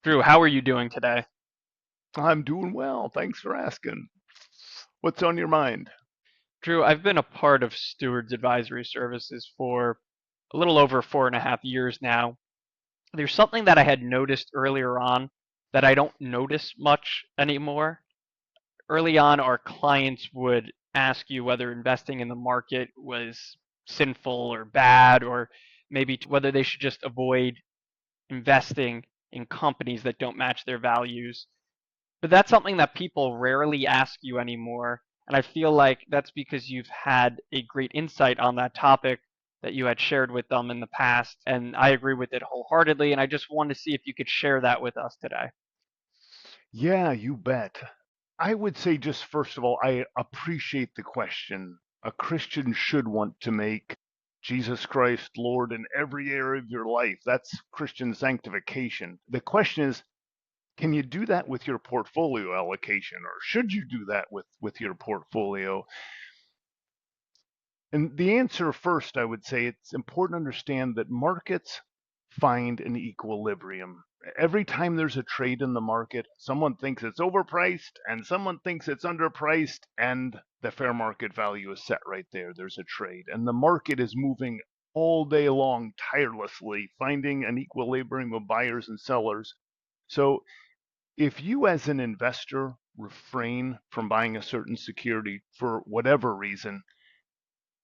Drew, how are you doing today? I'm doing well. Thanks for asking. What's on your mind? Drew, I've been a part of Stewards Advisory Services for a little over 4.5 years now. There's something that I had noticed earlier on that I don't notice much anymore. Early on, our clients would ask you whether investing in the market was sinful or bad, or maybe whether they should just avoid investing in companies that don't match their values. But that's something that people rarely ask you anymore. And I feel like that's because you've had a great insight on that topic that you had shared with them in the past. And I agree with it wholeheartedly. And I just wanted to see if you could share that with us today. Yeah, you bet. I would say just first of all, I appreciate the question. A Christian should want to make Jesus Christ Lord in every area of your life. That's Christian sanctification. The question is, can you do that with your portfolio allocation, or should you do that with your portfolio? And the answer first, I would say it's important to understand that markets find an equilibrium. Every time there's a trade in the market, someone thinks it's overpriced and someone thinks it's underpriced, and the fair market value is set right there. There's a trade. And the market is moving all day long tirelessly, finding an equilibrium of buyers and sellers. So if you, as an investor, refrain from buying a certain security for whatever reason,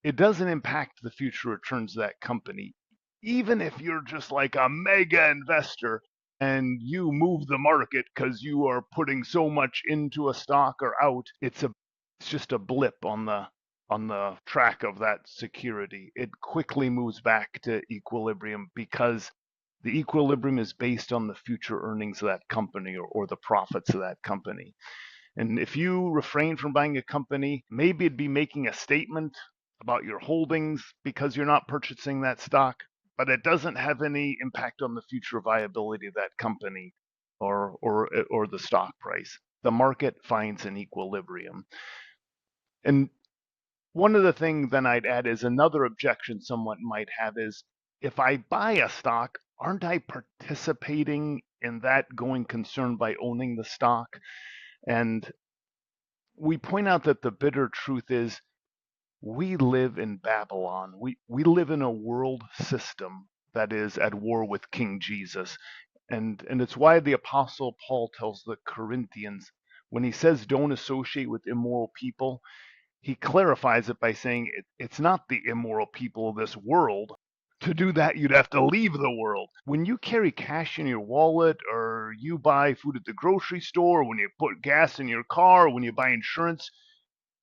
it doesn't impact the future returns of that company. Even if you're just like a mega investor and you move the market because you are putting so much into a stock or out, it's just a blip on the track of that security. It quickly moves back to equilibrium because the equilibrium is based on the future earnings of that company, or the profits of that company. And if you refrain from buying a company, maybe it'd be making a statement about your holdings because you're not purchasing that stock, but it doesn't have any impact on the future viability of that company, or the stock price. The market finds an equilibrium. And one of the things then I'd add is another objection someone might have is, if I buy a stock, aren't I participating in that going concern by owning the stock? And we point out that the bitter truth is, we live in Babylon. We live in a world system that is at war with King Jesus. And it's why the Apostle Paul tells the Corinthians, when he says don't associate with immoral people, he clarifies it by saying it's not the immoral people of this world. To do that, you'd have to leave the world. When you carry cash in your wallet, or you buy food at the grocery store, when you put gas in your car, when you buy insurance,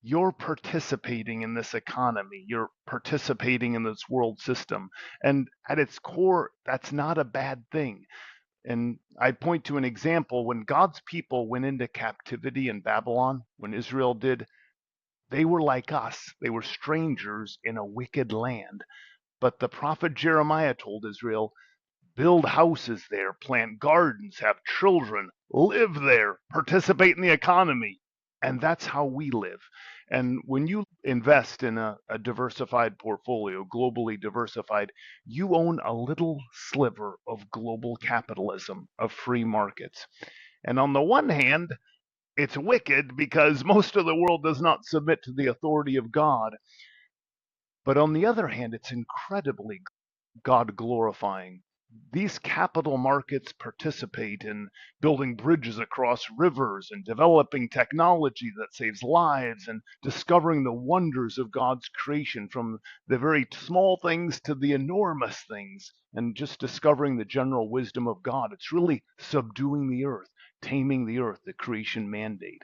you're participating in this economy. You're participating in this world system. And at its core, that's not a bad thing. And I point to an example when God's people went into captivity in Babylon, when Israel did, they were like us. They were strangers in a wicked land. But the prophet Jeremiah told Israel, build houses there, plant gardens, have children, live there, participate in the economy. And that's how we live. And when you invest in a diversified portfolio, globally diversified, you own a little sliver of global capitalism, of free markets. And on the one hand, it's wicked because most of the world does not submit to the authority of God. But on the other hand, it's incredibly God glorifying. These capital markets participate in building bridges across rivers and developing technology that saves lives and discovering the wonders of God's creation, from the very small things to the enormous things, and just discovering the general wisdom of God. It's really subduing the earth, taming the earth, the creation mandate.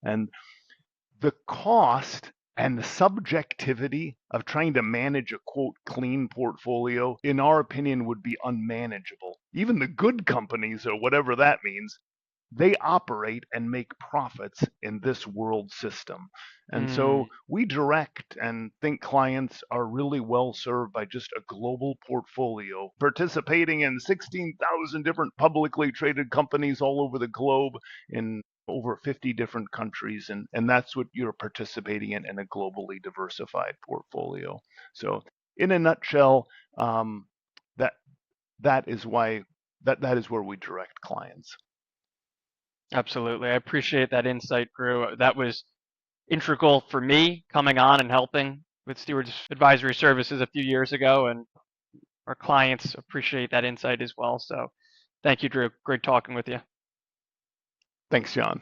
And the cost and the subjectivity of trying to manage a quote clean portfolio, in our opinion, would be unmanageable. Even the good companies, or whatever that means, they operate and make profits in this world system. And so Mm, we direct and think clients are really well served by just a global portfolio, participating in 16,000 different publicly traded companies all over the globe, in over 50 different countries. And that's what you're participating in a globally diversified portfolio. So, in a nutshell, that that is why that is where we direct clients. Absolutely. I appreciate that insight, Drew. That was integral for me coming on and helping with Stewards Advisory Services a few years ago, and our clients appreciate that insight as well. So thank you, Drew. Great talking with you. Thanks, John.